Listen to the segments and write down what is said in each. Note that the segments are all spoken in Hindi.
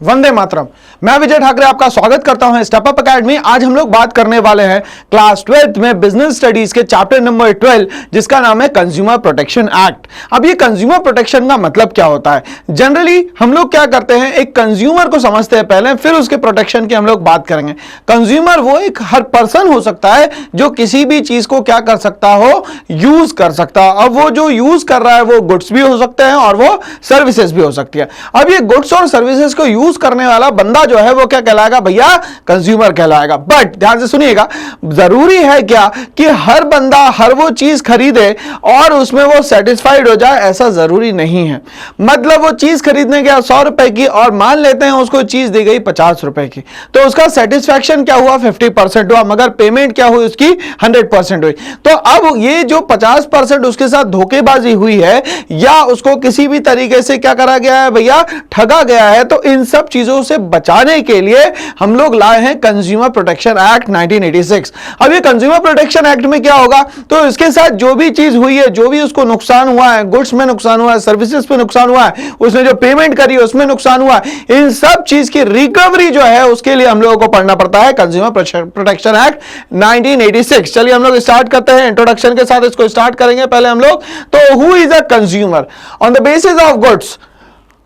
वंदे मातरम। मैं विजय ठाकरे आपका स्वागत करता हूं स्टेप अप एकेडमी। आज हम लोग बात करने वाले हैं क्लास 12th में बिजनेस स्टडीज के चैप्टर नंबर 12 जिसका नाम है कंज्यूमर प्रोटेक्शन एक्ट। अब ये कंज्यूमर प्रोटेक्शन का मतलब क्या होता है? जनरली हम लोग क्या करते हैं, एक कंज्यूमर को समझते हैं पहले, फिर उसके प्रोटेक्शन की हम लोग बात करेंगे। कंज्यूमर वो एक हर पर्सन हो सकता है जो किसी भी चीज को क्या कर सकता हो, यूज कर सकता है। अब वो जो यूज कर रहा है वो गुड्स भी हो सकते हैं और वो सर्विसेज भी हो सकती है। अब ये गुड्स और सर्विसेज को यूज करने वाला बंदा जो है वो क्या कहलाएगा भैया? कंज्यूमर कहलाएगा। बट ध्यान से सुनिएगा, जरूरी है क्या कि हर बंदा हर वो चीज खरीदे और उसमें वो सेटिस्फाइड हो जाए? ऐसा जरूरी नहीं है। मतलब वो चीज खरीदने गया 100 रुपए की और मान लेते हैं उसको चीज दी गई 50 रुपए की, तो उसका सेटिस्फैक्शन क्या हुआ? 50% हुआ, मगर पेमेंट क्या हुई उसकी? 100% हुई। तो अब ये जो 50% उसके साथ धोखेबाजी हुई है या उसको किसी भी तरीके से क्या करा गया है भैया? ठगा गया है। तो इन सब चीजों से बचाने के लिए हम लोग लाए हैं कंज्यूमर प्रोटेक्शन एक्ट 1986। अब ये कंज्यूमर प्रोटेक्शन एक्ट में क्या होगा, तो इसके साथ जो भी चीज हुई है, जो भी उसको नुकसान हुआ है, गुड्स में नुकसान हुआ है, सर्विसेज पे नुकसान हुआ है, उसने जो पेमेंट करी है उसमें नुकसान हुआ है, इन सब चीज की रिकवरी जो है उसके लिए हम लोगों को पढ़ना पड़ता है कंज्यूमर प्रोटेक्शन एक्ट 1986। चलिए हम लोग स्टार्ट करते हैं, इंट्रोडक्शन के साथ इसको स्टार्ट करेंगे पहले हम लोग। तो who is a consumer? On the basis of goods,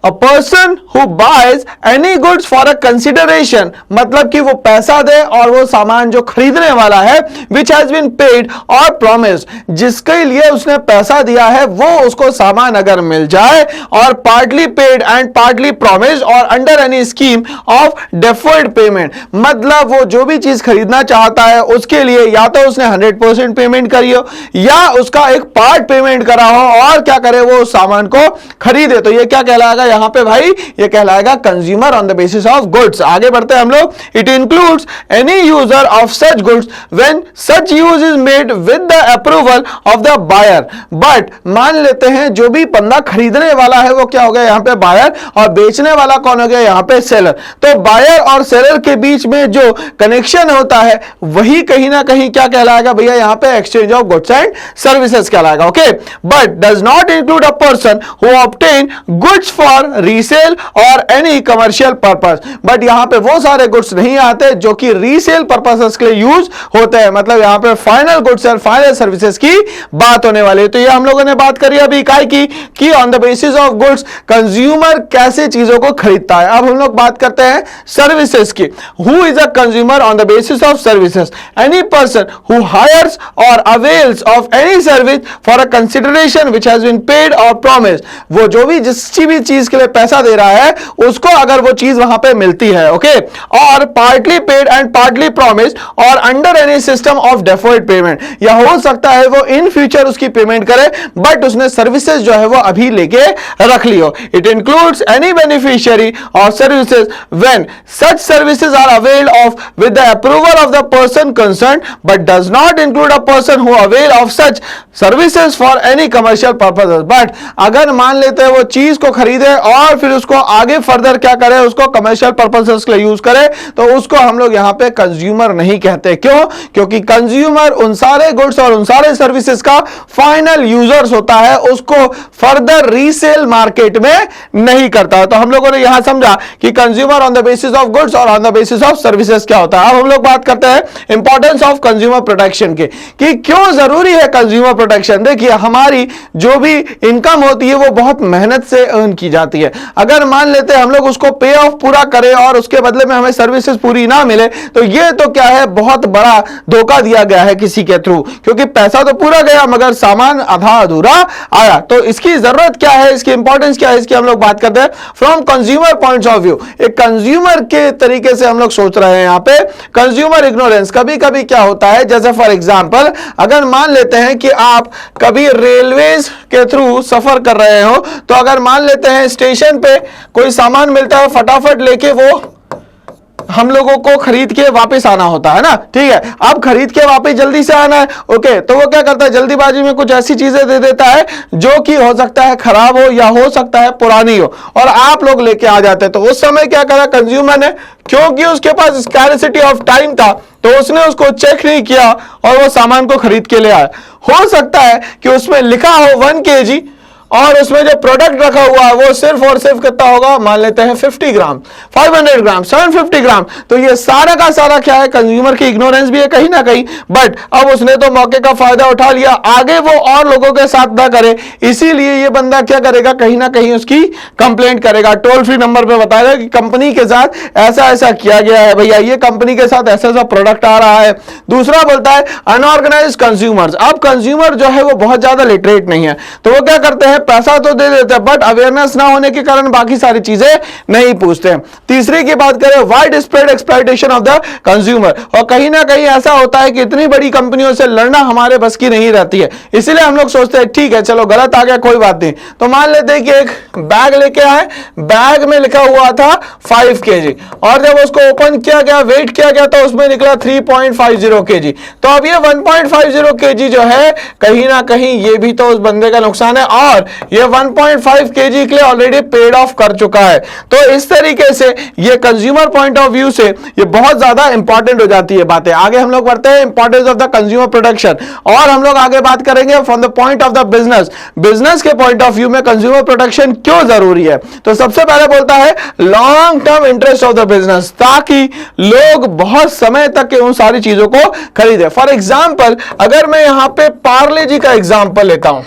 A person who buys any goods for a consideration, मतलब कि वो पैसा दे और वो सामान जो खरीदने वाला है which has been paid or promised, जिसके लिए उसने पैसा दिया है वो उसको सामान अगर मिल जाए, और partly paid and partly promised और under any scheme of deferred payment, मतलब वो जो भी चीज खरीदना चाहता है उसके लिए या तो उसने 100% पेमेंट करी हो या उसका एक पार्ट पेमेंट करा हो और क्या करे, वो उस सामान को खरीदे, तो ये क्या कहलाएगा यहां पे भाई? ये कहलाएगा consumer on the basis of goods. आगे बढ़ते हैं हम लोग। It includes any user of such goods when such use is made with the approval of the buyer. But मान लेते हैं जो भी बंदा खरीदने वाला है वो क्या हो गया यहां पे? बायर। और बेचने वाला कौन हो गया यहां पे? सेलर। तो बायर और सेलर के बीच में जो कनेक्शन होता है वही कहीं ना कहीं क्या कहलाएगा भैया? यहां पे exchange of goods and services कहलाएगा। Okay, but does not include a person who obtain goods for resale or any commercial purpose. But यहां पे वो सारे गुड्स नहीं आते जो कि रीसेल पर्पसेस के लिए यूज होते हैं। मतलब यहां पे फाइनल गुड्स और फाइनल सर्विसेज की बात होने वाली है। तो ये हम लोगों ने बात करी अभी इकाई की कि on the basis of goods consumer कैसे चीजों को खरीदता है। अब हम लोग बात करते हैं सर्विसेज की। Who is a consumer on the basis of services? Any person who hires or avails of any service for a consideration which has been paid or promised. वो जो भी जिस भी चीज के लिए पैसा दे रहा है उसको अगर वो चीज वहां पे मिलती है, okay, or partly paid and partly promised or under any system of deferred payment, या हो सकता है वो इन फ्यूचर उसकी पेमेंट करे बट उसने सर्विसेज जो है वो अभी लेके रख ली हो। It includes any beneficiary or services when such services are availed of with the approval of the person concerned but does not include a person who avail of such services for any commercial purposes. But अगर मान लेते हैं वो चीज को खरीदे और फिर उसको आगे फर्दर क्या करे, उसको कमर्शियल पर्पसेस के लिए यूज करे, तो उसको हम लोग यहां पे कंज्यूमर नहीं कहते। क्यों? क्योंकि कंज्यूमर उन सारे गुड्स और उन सारे सर्विसेज का फाइनल यूजर्स होता है, उसको फर्दर रीसेल मार्केट में नहीं करता। तो हम लोगों ने यहां समझा कि consumer on the basis of goods और on the basis of services क्या होता है। अब हम लोग बात करते हैं इंपॉर्टेंस ऑफ कंज्यूमर प्रोटेक्शन की, कि क्यों जरूरी है कंज्यूमर प्रोटेक्शन। देखिए हमारी जो भी इनकम होती है वो बहुत मेहनत से अर्न की जाती है। अगर मान लेते हैं हम लोग उसको पे ऑफ पूरा करें और उसके बदले में हमें सर्विसेज पूरी ना मिले, तो ये तो क्या है, बहुत बड़ा धोखा दिया गया है किसी के थ्रू, क्योंकि पैसा तो पूरा गया मगर सामान आधा अधूरा आया। तो इसकी जरूरत क्या है, इसकी इंपॉर्टेंस क्या है, इसकी हम लोग बात करते हैं from consumer point of view. एक कंज्यूमर के तरीके से हम लोग सोच रहे हैं यहां पे। कंज्यूमर इग्नोरेंस कभी कभी क्या होता है, जैसे फॉर एग्जांपल अगर मान लेते हैं कि आप कभी रेलवेज के थ्रू सफर कर रहे हो, तो अगर मान लेते हैं स्टेशन पे कोई सामान मिलता है, फटाफट लेके वो हम लोगों को खरीद के वापस आना होता है ना, ठीक है। अब खरीद के वापस जल्दी से आना है, ओके, तो वो क्या करता है, जल्दीबाजी में कुछ ऐसी चीजें दे देता है जो कि हो सकता है खराब हो या हो सकता है पुरानी हो, और आप लोग लेके आ जाते हैं। तो उस समय क्या करा कंज्यूमर ने, क्योंकि उसके पास स्कैर्सिटी ऑफ टाइम था, तो उसने उसको चेक नहीं किया और वो सामान को खरीद के ले आया। हो सकता है कि उसमें लिखा हो 1 kg और उसमें जो प्रोडक्ट रखा हुआ है वो सिर्फ और सिर्फ कितना होगा, मान लेते हैं 50 ग्राम, 500 ग्राम, 750 ग्राम। तो ये सारा का सारा क्या है, कंज्यूमर की इग्नोरेंस भी है कहीं ना कहीं, बट अब उसने तो मौके का फायदा उठा लिया, आगे वो और लोगों के साथ ना करे, इसीलिए ये बंदा क्या करेगा, कहीं ना कहीं उसकी कंप्लेंट करेगा, टोल फ्री नंबर पे बताएगा कि कंपनी के साथ ऐसा ऐसा किया गया है, भैया ये कंपनी के साथ ऐसा ऐसा प्रोडक्ट आ रहा है। दूसरा बोलता है अनऑर्गेनाइज कंज्यूमर्स। अब कंज्यूमर जो है वो बहुत ज्यादा लिटरेट नहीं है, तो वो क्या करते हैं, पैसा तो दे देते हैं बट अवेयरनेस ना होने के कारण बाकी सारी चीजें नहीं पूछते हैं। तीसरी की बात करें, wide spread exploitation of the consumer. और कहीं ना कहीं ऐसा होता है कि इतनी बड़ी कंपनियों से लड़ना हमारे बस की नहीं रहती है, इसीलिए हम लोग सोचते हैं ठीक है चलो गलत आ गया कोई बात नहीं। तो मान लेते हैं कि एक बैग लेके आए, बैग में लिखा हुआ था 5 kg, और जब उसको ओपन किया गया, वेट किया गया, तो उसमें निकला 3.50 kg। तो अब ये 1.50 kg जो है कहीं ना कहीं ये भी तो उस बंदे का नुकसान है, और ये 1.5 kg के लिए ऑलरेडी पेड ऑफ कर चुका है। तो इस तरीके से ये कंज्यूमर पॉइंट ऑफ व्यू से ये बहुत ज्यादा इंपॉर्टेंट हो जाती है बातें। आगे हम लोग बढ़ते हैं, importance of the consumer protection, और हम लोग आगे बात करेंगे from the point of the business, business के पॉइंट ऑफ व्यू में कंज्यूमर प्रोटेक्शन क्यों जरूरी है। तो सबसे पहले बोलता है long term interest of the business, ताकि लोग बहुत समय तक के उन सारी चीजों को खरीदे। फॉर एग्जाम्पल अगर मैं यहां पे पार्ले जी का एग्जाम्पल लेता हूं,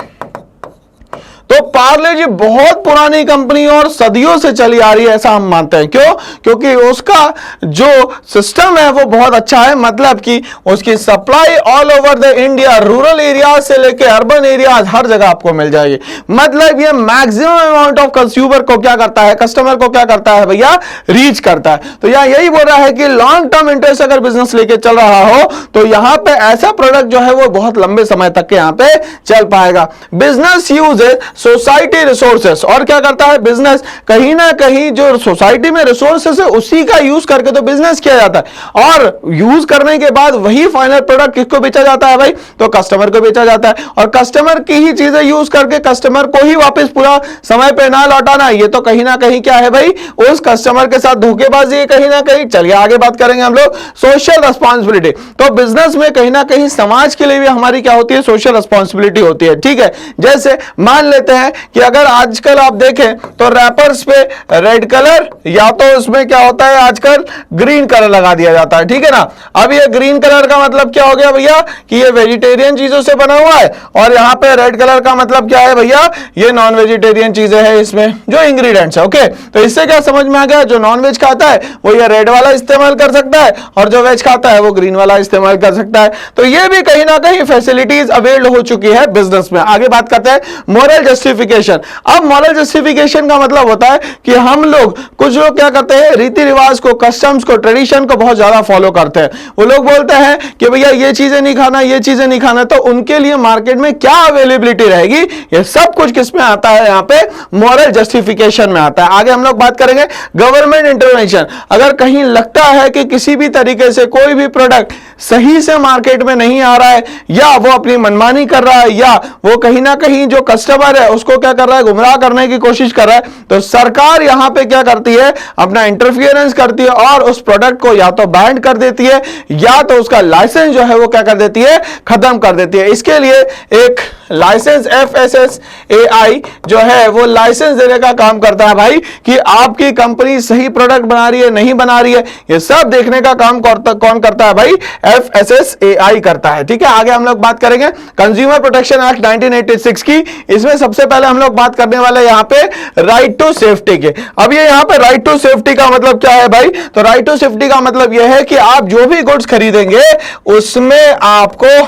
तो पार्ले जी बहुत पुरानी कंपनी और सदियों से चली आ रही है, ऐसा हम मानते हैं। क्यों? क्योंकि उसका जो सिस्टम है वो बहुत अच्छा है, मतलब कि उसकी supply all over the India, rural area से लेके अर्बन एरिया हर जगह आपको मिल जाएगी। मतलब ये मैक्सिमम अमाउंट ऑफ कंज्यूमर को क्या करता है, कस्टमर को क्या करता है भैया, रीच करता है। तो यहां यही बोल रहा है कि लॉन्ग टर्म इंटरेस्ट अगर बिजनेस लेके चल रहा हो तो यहां पे ऐसा प्रोडक्ट जो है वो बहुत लंबे समय तक के यहां पे चल पाएगा। बिजनेस यूजेस सोसाइटी रिसोर्सेस, और क्या करता है बिजनेस, कहीं ना कहीं जो सोसाइटी में रिसोर्सेस है उसी का यूज करके तो बिजनेस किया जाता है, और यूज करने के बाद वही फाइनल प्रोडक्ट किसको बेचा जाता है भाई, तो कस्टमर को बेचा जाता है। और कस्टमर की ही चीजें यूज करके कस्टमर को ही वापस पूरा समय पे ना लौटाना, ये तो कहीं ना कहीं क्या है भाई, उस कस्टमर के साथ धोखेबाजी है कहीं ना कहीं। चलिए आगे बात करेंगे हम लोग सोशल रिस्पॉन्सिबिलिटी। तो बिजनेस में कहीं ना कहीं समाज के लिए भी हमारी क्या होती है, सोशल रिस्पॉन्सिबिलिटी होती है। ठीक है, जैसे मान लेते हैं कि अगर आजकल आप देखें तो रैपर्स पे रेड कलर या तो उसमें क्या होता है आजकल ग्रीन कलर लगा दिया जाता है, ठीक है ना। अब ये ग्रीन कलर का मतलब क्या हो गया भैया, कि ये वेजिटेरियन चीजों से बना हुआ है, और यहां पे रेड कलर का मतलब क्या है भैया, ये नॉन वेजिटेरियन चीजें हैं इसमें जो इंग्रेडिएंट्स है। ओके, तो इससे क्या समझ में आ गया, जो नॉन वेज खाता है वो ये रेड वाला इस्तेमाल कर सकता है, और जो वेज खाता है वो ग्रीन वाला इस्तेमाल कर सकता है। तो ये भी कहीं ना कहीं फैसिलिटीज अवेल हो चुकी है बिजनेस में। आगे बात करते हैं मोरल जस्टिफिकेशन। अब मॉरल जस्टिफिकेशन का मतलब होता है कि हम लोग, कुछ लोग क्या करते हैं, रीति रिवाज को, कस्टम्स को, ट्रेडिशन को बहुत ज्यादा फॉलो करते हैं। वो लोग बोलते हैं कि भैया ये चीजें नहीं खाना, ये चीजें नहीं खाना, तो उनके लिए मार्केट में क्या अवेलेबिलिटी रहेगी, ये सब कुछ किस में आता है, यहाँ पे मॉरल जस्टिफिकेशन में आता है। आगे हम लोग बात करेंगे गवर्नमेंट इंटरवेंशन। अगर कहीं लगता है कि किसी भी तरीके से कोई भी प्रोडक्ट सही से मार्केट में नहीं आ रहा है, या वो अपनी मनमानी कर रहा है, या वो कहीं ना कहीं जो कस्टमर है उसको क्या कर रहा है, गुमराह करने की कोशिश कर रहा है, तो सरकार यहां पे क्या करती है, अपना इंटरफियरेंस करती है और उस प्रोडक्ट को या तो बैन कर देती है, या तो उसका लाइसेंस जो है वो क्या कर देती है, खत्म कर देती है। इसके लिए एक लाइसेंस FSSAI जो है वो लाइसेंस देने का काम करता है भाई, कि आपकी कंपनी सही प्रोडक्ट बना रही है नहीं बना रही है, ये सब देखने का काम कौन करता है भाई, FSSAI करता है। ठीक है, आगे हम लोग बात करेंगे कंज्यूमर प्रोटेक्शन एक्ट 1986 की। इसमें सबसे पहले हम लोग बात करने वाले यहां पे राइट टू सेफ्टी के। अब ये यहां पे राइट टू सेफ्टी का मतलब क्या है भाई, तो राइट टू सेफ्टी का मतलब यह है कि आप जो भी गुड्स खरीदेंगे उसमें आपको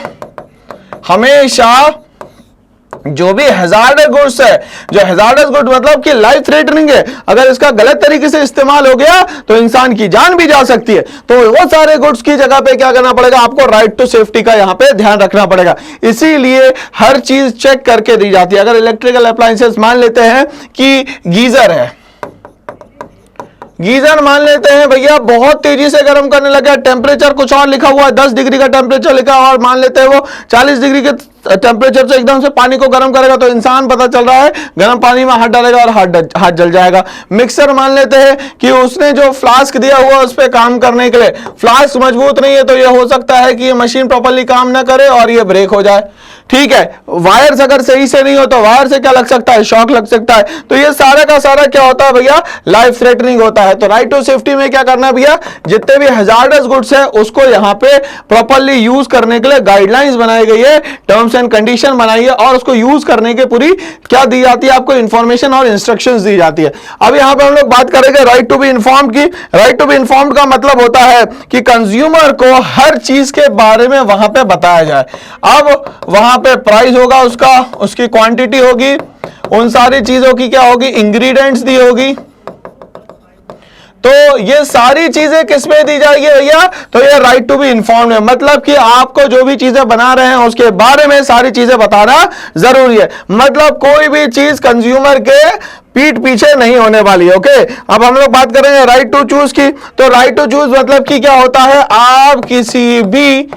हमेशा जो भी हैजार्डस गुड्स है, जो हैजार्डस गुड मतलब कि लाइफ थ्रेटनिंग है, अगर इसका गलत तरीके से इस्तेमाल हो गया तो इंसान की जान भी जा सकती है, तो वो सारे गुड्स की जगह पे क्या करना पड़ेगा, आपको राइट टू सेफ्टी का यहां पे ध्यान रखना पड़ेगा। इसीलिए हर चीज चेक करके दी जाती है। अगर इलेक्ट्रिकल अप्लायंसेस मान लेते हैं कि गीजर है, गीजर मान लेते हैं भैया बहुत तेजी से गर्म करने लगा, टेम्परेचर कुछ और लिखा हुआ है, 10 डिग्री का टेम्परेचर लिखा, और मान लेते हैं वो 40 डिग्री के टेम्परेचर से एकदम से पानी को गर्म करेगा तो इंसान पता चल रहा है गर्म पानी में हाथ डालेगा और हाथ जल जाएगा। मिक्सर मान लेते हैं कि उसने जो फ्लास्क दिया हुआ उस पर काम करने के लिए, फ्लास्क मजबूत नहीं है तो यह हो सकता है कि ये मशीन प्रॉपर्ली काम ना करे और ये ब्रेक हो जाए। ठीक है, वायर्स अगर सही से नहीं हो तो वायर से क्या लग सकता है, शॉक लग सकता है। तो ये सारा का सारा क्या होता है भैया, लाइफ थ्रेटनिंग होता है। तो राइट टू सेफ्टी में क्या करना है भैया, जितने भी हजार्डस गुड्स है उसको यहाँ पे प्रॉपर्ली यूज करने के लिए गाइडलाइंस बनाई गई है, टर्म्स एंड कंडीशन बनाई है और उसको यूज करने के पूरी क्या दी जाती है, आपको इंफॉर्मेशन और इंस्ट्रक्शंस दी जाती है। अब यहाँ पे हम लोग बात करेंगे राइट टू बी इन्फॉर्म्ड की। राइट टू बी इन्फॉर्म्ड का मतलब होता है कि कंज्यूमर को हर चीज के बारे में वहां पे बताया जाए। अब वहां पे प्राइस होगा उसका, उसकी क्वांटिटी होगी, उन सारी चीजों की क्या होगी, इंग्रेडिएंट्स दी होगी। तो ये सारी चीजें किस में दी जाएगी भैया, तो ये राइट टू बी इन्फॉर्म्ड है। मतलब कि आपको जो भी चीजें बना रहे हैं उसके बारे में सारी चीजें बताना जरूरी है। मतलब कोई भी चीज कंज्यूमर के पीठ पीछे नहीं होने वाली है। ओके, अब हम लोग बात करेंगे राइट टू चूज की। तो राइट टू चूज मतलब कि क्या होता है, आप किसी भी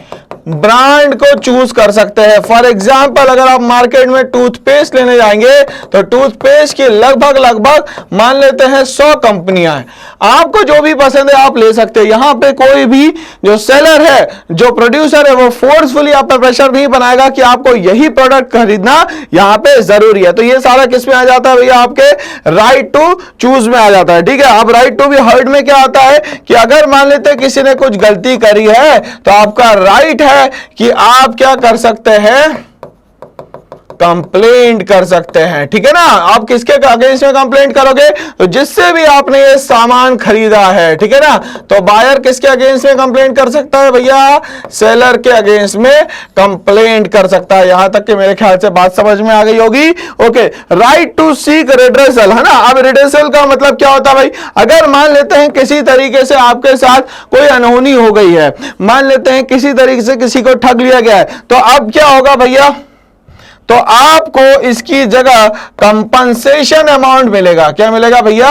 ब्रांड को चूज कर सकते हैं। फॉर एग्जाम्पल अगर आप मार्केट में टूथपेस्ट लेने जाएंगे तो टूथपेस्ट की लगभग मान लेते हैं 100 कंपनियां हैं, आपको जो भी पसंद है आप ले सकते हैं। यहां पे कोई भी जो सेलर है, जो प्रोड्यूसर है, वो फोर्सफुली आप पर प्रेशर नहीं बनाएगा कि आपको यही प्रोडक्ट खरीदना यहां पे जरूरी है। तो ये सारा किस में आ जाता है भैया, आपके राइट टू चूज में आ जाता है। ठीक है, अब राइट टू बी हर्ड में क्या आता है कि अगर मान लेते हैं किसी ने कुछ गलती करी है तो आपका राइट है कि आप क्या कर सकते हैं, कंप्लेंट कर सकते हैं। ठीक है ना, आप किसके अगेंस्ट में कंप्लेंट करोगे, तो जिससे भी आपने ये सामान खरीदा है। ठीक है ना, तो बायर किसके अगेंस्ट में कंप्लेंट कर सकता है भैया, सेलर के अगेंस्ट में कंप्लेंट कर सकता है। यहां तक कि मेरे ख्याल से बात समझ में आ गई होगी। Okay, right to seek redressal है ना। अब रिड्रेसल का मतलब क्या होता है भाई, अगर मान लेते हैं किसी तरीके से आपके साथ कोई अनहोनी हो गई है, मान लेते हैं किसी तरीके से किसी को ठग लिया गया है, तो अब क्या होगा भैया, तो आपको इसकी जगह कंपनसेशन अमाउंट मिलेगा। क्या मिलेगा भैया,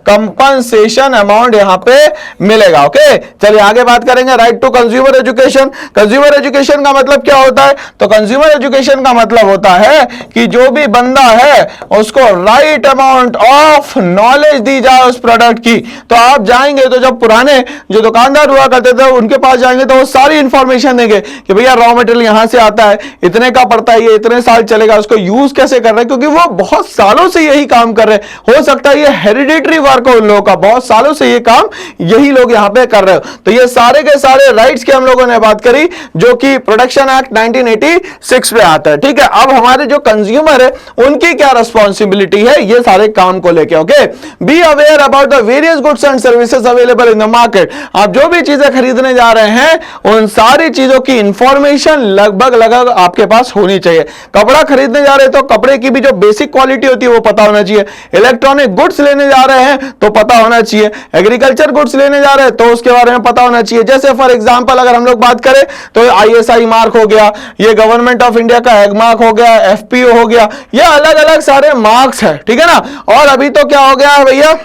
कंपनसेशन अमाउंट यहां पे मिलेगा। ओके, चलिए आगे बात करेंगे right to consumer education. Consumer education का मतलब क्या होता है, तो कंज्यूमर एजुकेशन का मतलब होता है कि जो भी बंदा है उसको राइट अमाउंट ऑफ नॉलेज दी जाए उस प्रोडक्ट की। तो आप जाएंगे तो जब पुराने जो दुकानदार हुआ करते थे उनके पास जाएंगे तो वो सारी इंफॉर्मेशन देंगे कि भैया रॉ मटेरियल यहां से आता है, इतने का पड़ता है, ये इतने साल चलेगा, उसको यूज कैसे कर रहे हैं, क्योंकि वो बहुत सालों से यही काम कर रहे हैं। हो सकता है ये हेरिडिटरी वर्क हो उन लोगों का, बहुत सालों से ये काम यही लोग यहां पे कर रहे हो। तो ये सारे के सारे राइट्स की हम लोगों ने बात करी जो कि प्रोडक्शन एक्ट 1986 में आता है। ठीक है, अब हमारे जो कंज्यूमर है उनकी क्या रिस्पॉन्सिबिलिटी है ये सारे काम को लेके। Okay, be aware about the various goods and services available in the market. आप जो भी चीजें खरीदने जा रहे हैं उन सारी चीजों की इंफॉर्मेशन लगभग आपके पास होनी चाहिए। कपड़ा खरीदने जा रहे हैं तो कपड़े की भी जो बेसिक क्वालिटी होती है वो पता होना चाहिए। इलेक्ट्रॉनिक गुड्स लेने जा रहे हैं तो पता होना चाहिए। एग्रीकल्चर गुड्स लेने जा रहे हैं तो उसके बारे में पता होना चाहिए। जैसे फॉर एग्जांपल अगर हम लोग बात करें तो ISI मार्क हो गया, ये गवर्नमेंट ऑफ इंडिया का एग मार्क हो गया, FPO हो गया, ये अलग अलग सारे मार्क्स है। ठीक है ना, और अभी तो क्या हो गया है भैया,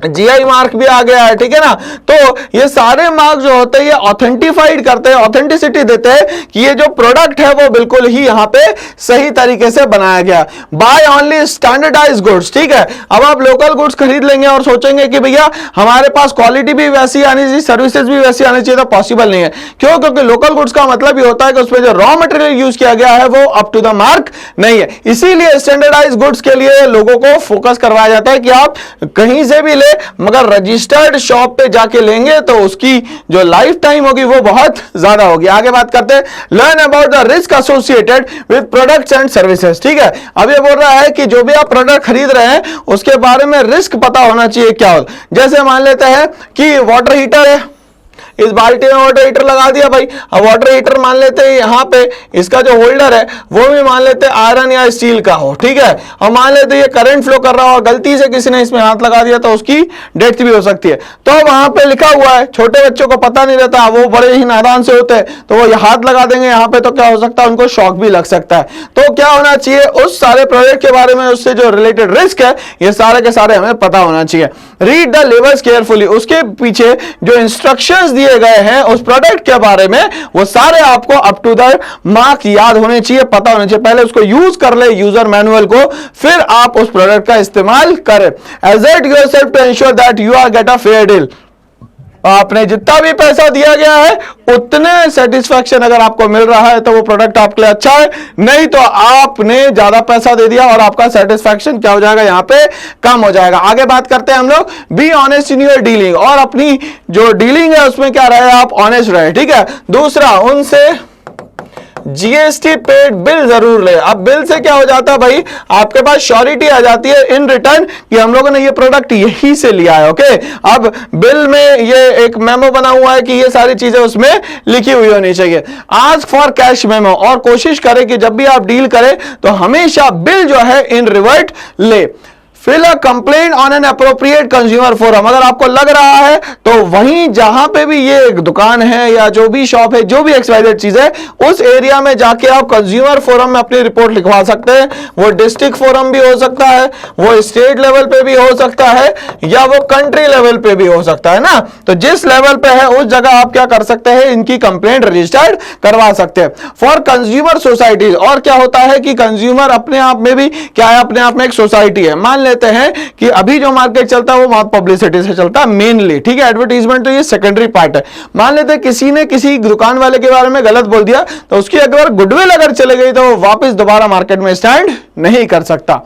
GI मार्क भी आ गया है। ठीक है ना, तो ये सारे मार्क जो होते हैं ये ऑथेंटिफाइड करते हैं, ऑथेंटिसिटी देते हैं कि ये जो प्रोडक्ट है वो बिल्कुल ही यहां पे सही तरीके से बनाया गया। Buy only standardised goods. ठीक है, अब आप लोकल गुड्स खरीद लेंगे और सोचेंगे कि भैया हमारे पास क्वालिटी भी वैसी आनी चाहिए, सर्विसेज भी वैसी आनी चाहिए, तो पॉसिबल नहीं है। क्यों, क्योंकि लोकल गुड्स का मतलब ये होता है कि उसमें जो रॉ मटेरियल यूज किया गया है वो अप टू द मार्क नहीं है। इसीलिए स्टैंडर्डाइज्ड गुड्स के लिए लोगों को फोकस करवाया जाता है कि आप कहीं से भी मगर रजिस्टर्ड शॉप पे जाके लेंगे तो उसकी जो लाइफ टाइम होगी वो बहुत ज्यादा होगी। आगे बात करते हैं, learn about the risk associated with products and services. ठीक है, अब ये बोल रहा है कि जो भी आप प्रोडक्ट खरीद रहे हैं उसके बारे में रिस्क पता होना चाहिए क्या हो। जैसे मान लेते हैं कि वाटर हीटर है, इस बाल्टी में वाटर हीटर लगा दिया भाई। अब वाटर हीटर मान लेते हैं यहाँ पे इसका जो होल्डर है वो भी मान लेते हैं आयरन या स्टील का हो। ठीक है, और मान लेते हैं ये करंट फ्लो कर रहा हो और गलती से किसी ने इसमें हाथ लगा दिया तो उसकी डेथ भी हो सकती है। तो वहां पे लिखा हुआ है, छोटे बच्चों को पता नहीं रहता, वो बड़े ही नादान से होते हैं, तो वो हाथ लगा देंगे यहाँ पे तो क्या हो सकता है, उनको शॉक भी लग सकता है। तो क्या होना चाहिए, उस सारे प्रोडक्ट के बारे में, उससे जो रिलेटेड रिस्क है ये सारे के सारे हमें पता होना चाहिए। रीड द लेबल्स केयरफुली, उसके पीछे जो इंस्ट्रक्शंस दिए गए हैं उस प्रोडक्ट के बारे में वो सारे आपको अप टू द मार्क याद होने चाहिए, पता होने चाहिए। पहले उसको यूज कर ले यूजर मैनुअल को, फिर आप उस प्रोडक्ट का इस्तेमाल करें। Assert yourself to ensure that you are get a fair deal। आपने जितना भी पैसा दिया गया है उतने सेटिस्फैक्शन अगर आपको मिल रहा है तो वो प्रोडक्ट आपके लिए अच्छा है, नहीं तो आपने ज्यादा पैसा दे दिया और आपका सेटिस्फैक्शन क्या हो जाएगा, यहां पे कम हो जाएगा। आगे बात करते हैं हम लोग, be honest in your dealing, और अपनी जो डीलिंग है उसमें क्या रहे, आप ऑनेस्ट रहे, ठीक है। दूसरा, उनसे जीएसटी पेड बिल जरूर ले। अब बिल से क्या हो जाता है भाई, आपके पास श्योरिटी आ जाती है इन रिटर्न कि हम लोगों ने ये प्रोडक्ट यही से लिया है, ओके। अब बिल में ये एक मेमो बना हुआ है कि ये सारी चीजें उसमें लिखी हुई होनी चाहिए। आस्क फॉर कैश मेमो, और कोशिश करें कि जब भी आप डील करें तो हमेशा बिल जो है इन रिवर्ट ले। Fill a complaint on an appropriate consumer forum, अगर आपको लग रहा है तो वहीं जहां पे भी ये एक दुकान है या जो भी शॉप है, जो भी एक्सवाइजेड चीज है, उस एरिया में जाके आप कंज्यूमर फोरम में अपनी रिपोर्ट लिखवा सकते हैं। वो डिस्ट्रिक्ट फोरम भी हो सकता है, वो स्टेट लेवल पे भी हो सकता है, या वो कंट्री लेवल पे भी हो सकता है ना। तो जिस लेवल पे है उस जगह आप क्या कर सकते हैं, इनकी कंप्लेंट रजिस्टर्ड करवा सकते हैं। फॉर कंज्यूमर सोसाइटीज, और क्या होता है कि कंज्यूमर अपने आप में भी क्या है, अपने आप में एक सोसाइटी है। मान लेते हैं कि अभी जो मार्केट चलता है वो पब्लिसिटी से चलता है मेनली, ठीक है। एडवर्टाइजमेंट तो ये सेकेंडरी पार्ट है। मान लेते हैं किसी ने किसी दुकान वाले के बारे में गलत बोल दिया तो उसकी अगर गुडविल अगर चले गई तो वो वापस दोबारा मार्केट में स्टैंड नहीं कर सकता।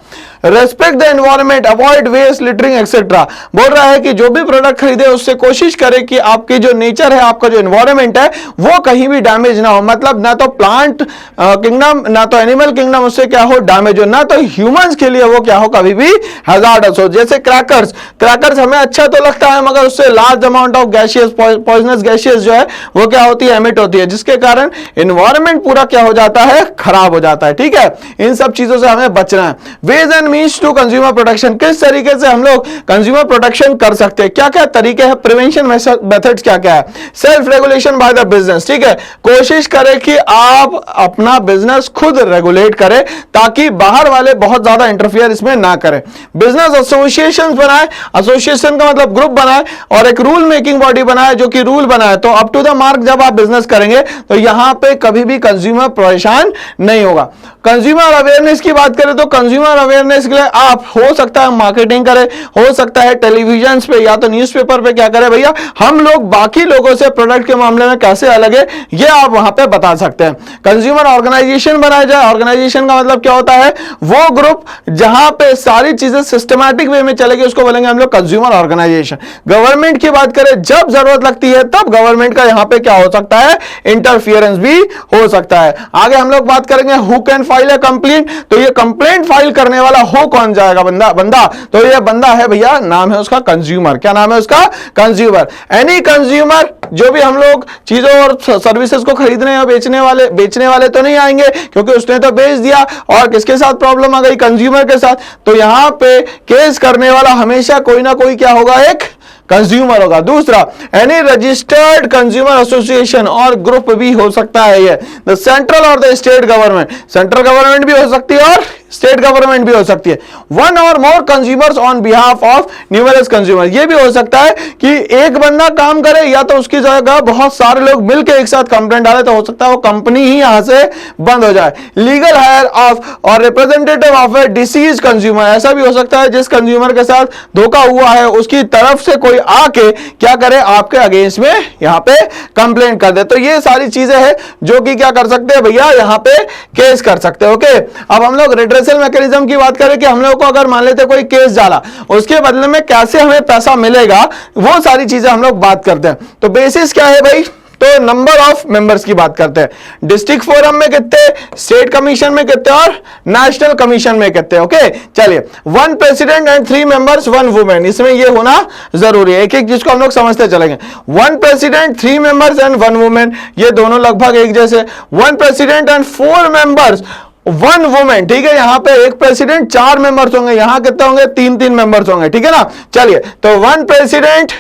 Respect the environment, avoid waste, littering etcetera, बोल रहा है कि जो भी प्रोडक्ट खरीदे उससे कोशिश करें कि आपकी जो नेचर है, आपका जो एनवायरमेंट है वो कहीं भी डैमेज ना हो। मतलब ना तो प्लांट किंगडम ना तो एनिमल किंगडम उससे क्या हो, डैमेज हो, ना तो ह्यूमंस के लिए वो क्या हो, कभी भी हैजार्डस हो। जैसे क्रैकर्स हमें अच्छा तो लगता है मगर उससे large amount of gaseous, poisonous gaseous जो है वो क्या होती है, एमिट होती है, जिसके कारण एनवायरमेंट पूरा क्या हो जाता है, खराब हो जाता है, ठीक है। इन सब चीजों से हमें बचना है। Ways and means to consumer protection, किस तरीके से हम लोग कंज्यूमर प्रोटेक्शन कर सकते हैं, क्या क्या तरीके हैं, प्रिवेंशन मेथड्स क्या क्या है। Self regulation by the business, ठीक है। कोशिश करें कि आप अपना बिजनेस खुद रेगुलेट करें ताकि बाहर वाले बहुत ज्यादा इंटरफियर इसमें ना करें। बिजनेस एसोसिएशन बनाए, एसोसिएशन का मतलब ग्रुप बनाए, और एक रूल मेकिंग बॉडी बनाए जो कि रूल बनाए। तो अप टू द मार्क जब आप बिजनेस करेंगे तो यहां पे कभी भी कंज्यूमर परेशान नहीं होगा। कंज्यूमर अवेयरनेस की बात करें तो कंज्यूमर अवेयरनेस के लिए आप हो सकता है मार्केटिंग करें, हो सकता है टेलीविजन पे या तो न्यूज़पेपर पे क्या करें भैया, हम लोग बाकी लोगों से प्रोडक्ट के मामले में कैसे अलग है ये आप वहां पे बता सकते हैं। कंज्यूमर ऑर्गेनाइजेशन बनाया जाए, ऑर्गेनाइजेशन का मतलब क्या होता है, वो ग्रुप जहां पे सारी चीजें सिस्टमैटिक वे में चलेगी उसको बोलेंगे हम लोग कंज्यूमर ऑर्गेनाइजेशन। गवर्नमेंट की बात करें, जब जरूरत लगती है तब गवर्नमेंट का यहां पे क्या हो सकता है, इंटरफियरेंस भी हो सकता है। आगे हम लोग बात करेंगे who can file A complaint, तो ये कंप्लेंट फाइल करने वाला हो कौन जाएगा, बंदा तो ये बंदा है भैया, नाम है उसका कंज्यूमर। क्या नाम है उसका, कंज्यूमर। एनी कंज्यूमर, जो भी हम लोग चीजों और सर्विसेज को खरीदने और बेचने वाले तो नहीं आएंगे क्योंकि उसने तो बेच दिया, और किसके साथ प्रॉब्लम आ गई, कंज्यूमर के साथ। तो यहां पे केस करने वाला हमेशा कोई ना कोई क्या होगा, एक कंज्यूमर होगा। दूसरा, एनी रजिस्टर्ड कंज्यूमर एसोसिएशन और ग्रुप भी हो सकता है ये, द सेंट्रल और the state government, central government भी हो सकती है और स्टेट गवर्नमेंट भी हो सकती है। One or more consumers on behalf of numerous consumer, ये भी हो सकता है कि एक बंदा काम करे या तो उसकी जगह बहुत सारे लोग मिलकर एक साथ कंप्लेंट डाले, तो हो सकता है वो कंपनी ही यहां से बंद हो जाए। लीगल हायर ऑफ और representative of A disease consumer, ऐसा भी हो सकता है जिस कंज्यूमर के साथ धोखा हुआ है उसकी तरफ से कोई आके क्या करे, आपके अगेंस्ट में यहां पे कंप्लेंट कर दे। तो ये सारी चीजें हैं जो कि क्या कर सकते हैं भैया, यहां पे केस कर सकते हैं, ओके। अब हम लोग रिड्रेसल मैकेनिज्म की बात करें कि हम लोग को अगर मान लेते कोई केस डाला उसके बदले में कैसे हमें पैसा मिलेगा, वो सारी चीजें हम लोग बात करते हैं। तो बेसिस क्या है भाई, तो नंबर ऑफ मेंबर्स की बात करते हैं। डिस्ट्रिक्ट फोरम में कितने, स्टेट कमीशन में कितने और नेशनल कमीशन में कितने, ओके। चलिए, 1 प्रेसिडेंट एंड 3 मेंबर्स 1 वुमेन, इसमें ये होना जरूरी है, एक एक जिसको हम लोग समझते चलेंगे। 1 प्रेसिडेंट 3 मेंबर्स एंड 1 वुमेन, ये दोनों लगभग एक जैसे। 1 प्रेसिडेंट एंड 4 मेंबर्स 1 वुमेन, ठीक है। यहां पे एक प्रेसिडेंट 4 मेंबर्स होंगे, यहां कितने होंगे, 3 मेंबर्स होंगे, ठीक है ना। चलिए, तो 1 प्रेसिडेंट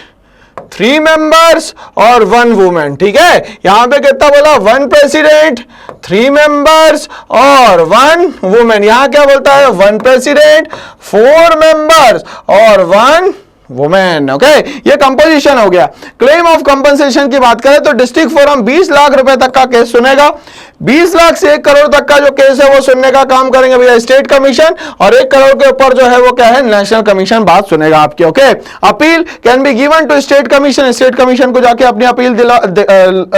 3 मेंबर्स और 1 वुमेन, ठीक है। यहां पे कितना बोला, 1 प्रेसिडेंट 3 मेंबर्स और 1 वुमेन। यहां क्या बोलता है, 1 प्रेसिडेंट 4 मेंबर्स और 1 वुमेन। ओके, ये कंपोजिशन हो गया। क्लेम ऑफ कंपनसेशन की बात करें तो डिस्ट्रिक्ट फोरम 20 लाख रुपए तक का केस सुनेगा। 20 लाख से 1 करोड़ तक का जो केस है वो सुनने का काम करेंगे भैया स्टेट कमीशन, और 1 करोड़ के ऊपर जो है वो क्या है नेशनल कमीशन बात सुनेगा आपकी। Okay, appeal can be given to state commission, state commission को जाके अपनी अपील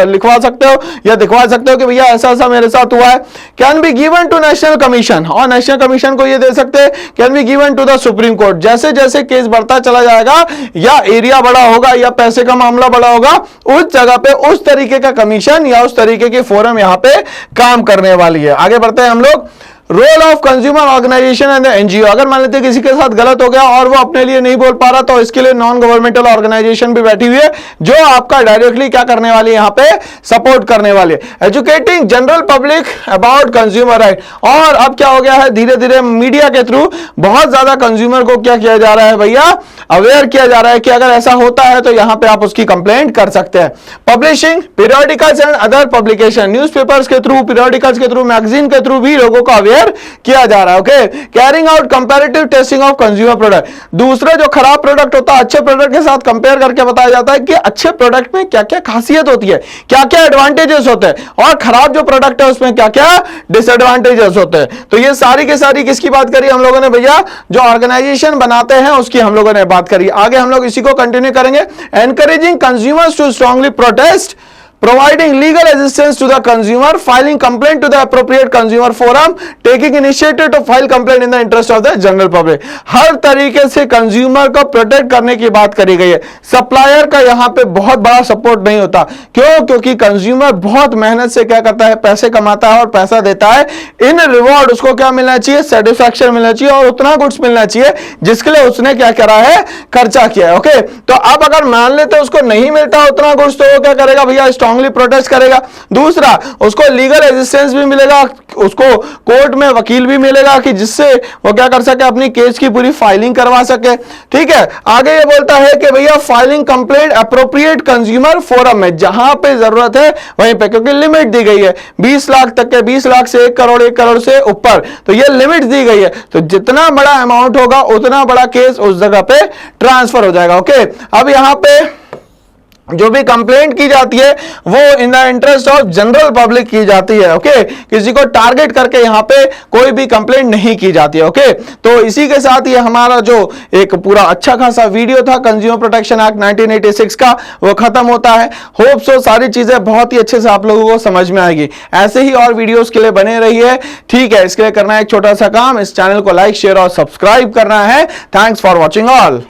लिखवा सकते हो या दिखवा सकते हो कि भैया ऐसा ऐसा मेरे साथ हुआ है। Can be given to national commission, और नेशनल कमीशन को ये दे सकते हैं। Can be given to the supreme court, जैसे जैसे केस बढ़ता चला जाएगा या एरिया बड़ा होगा या पैसे का मामला बड़ा होगा, उस जगह पे उस तरीके का कमीशन या उस तरीके की फोरम यहां पे काम करने वाली है। आगे बढ़ते हैं हम लोग। Role of consumer organisation and NGO, अगर मान लेते हैं किसी के साथ गलत हो गया और वो अपने लिए नहीं बोल पा रहा तो इसके लिए नॉन गवर्नमेंटल ऑर्गेनाइजेशन भी बैठी हुई है जो आपका डायरेक्टली क्या करने वाली है, यहां पे सपोर्ट करने वाली है। Educating general public about consumer right, और अब क्या हो गया है धीरे धीरे मीडिया के थ्रू बहुत ज्यादा कंज्यूमर को क्या किया जा रहा है भैया, अवेयर किया जा रहा है कि अगर ऐसा होता है तो यहां पे आप उसकी कंप्लेंट कर सकते हैं। Publishing periodicals and other publication, newspapers के थ्रू, पीरियोडिकल्स के थ्रू, मैगजीन के थ्रू भी लोगों को अवेयर किया जा रहा है। Okay, carrying out comparative testing of consumer product, दूसरे जो खराब प्रोडक्ट होता है अच्छे प्रोडक्ट के साथ कंपेयर करके बताया जाता है कि अच्छे प्रोडक्ट में क्या क्या खासियत होती है, क्या क्या एडवांटेजेस होते हैं, और खराब जो प्रोडक्ट है उसमें क्या क्या डिसएडवांटेजेस होते हैं। तो ये सारी की सारी किसकी बात करी हम लोगों ने भैया, जो ऑर्गेनाइजेशन बनाते हैं उसकी हम लोगों ने बात करी। आगे हम लोग इसी को कंटिन्यू करेंगे। Encouraging consumers to strongly protest, providing legal assistance to the consumer, filing complaint to the appropriate consumer forum, taking initiative to file complaint in the interest of the general public। हर तरीके से कंज्यूमर को प्रोटेक्ट करने की बात करी गई है। सप्लायर का यहां पे बहुत बड़ा सपोर्ट नहीं होता, क्यों? क्योंकि कंज्यूमर बहुत मेहनत से क्या करता है, पैसे कमाता है और पैसा देता है। इन रिवॉर्ड उसको क्या मिलना चाहिए, सेटिस्फैक्शन मिलना चाहिए और उतना गुड्स मिलना चाहिए जिसके लिए उसने क्या करा है, खर्चा किया है। ओके, तो अब अगर मान लेते उसको नहीं मिलता उतना गुड्स तो वो क्या करेगा भैया, स्ट्रांगली प्रोटेस्ट करेगा। दूसरा, उसको लीगल रेजिस्टेंस भी मिलेगा, उसको कोर्ट में वकील भी मिलेगा कि जिससे वो क्या कर सके, अपनी केस की पूरी फाइलिंग करवा सके। ठीक है, आगे ये बोलता है कि भैया filing complaint appropriate consumer forum में, जहां पे जरूरत है वहीं पे, क्योंकि लिमिट दी गई है 20 लाख तक के, 20 लाख से 1 करोड़, 1 करोड़ से ऊपर, तो ये लिमिट दी गई है। तो जितना बड़ा अमाउंट होगा उतना बड़ा केस उस जगह पे ट्रांसफर हो जाएगा। ओके, अब यहां पे जो भी कंप्लेंट की जाती है वो in the interest of general public की जाती है। ओके, किसी को टारगेट करके यहां पे कोई भी कंप्लेंट नहीं की जाती है। ओके, तो इसी के साथ ये हमारा जो एक पूरा अच्छा खासा वीडियो था कंज्यूमर प्रोटेक्शन एक्ट 1986 का, वो खत्म होता है। होप सो सारी चीजें बहुत ही अच्छे से आप लोगों को समझ में आएगी। ऐसे ही और वीडियोस के लिए बने रहिए। ठीक है, इसके लिए करना है एक छोटा सा काम, इस चैनल को लाइक, शेयर और सब्सक्राइब करना है। Thanks for watching all.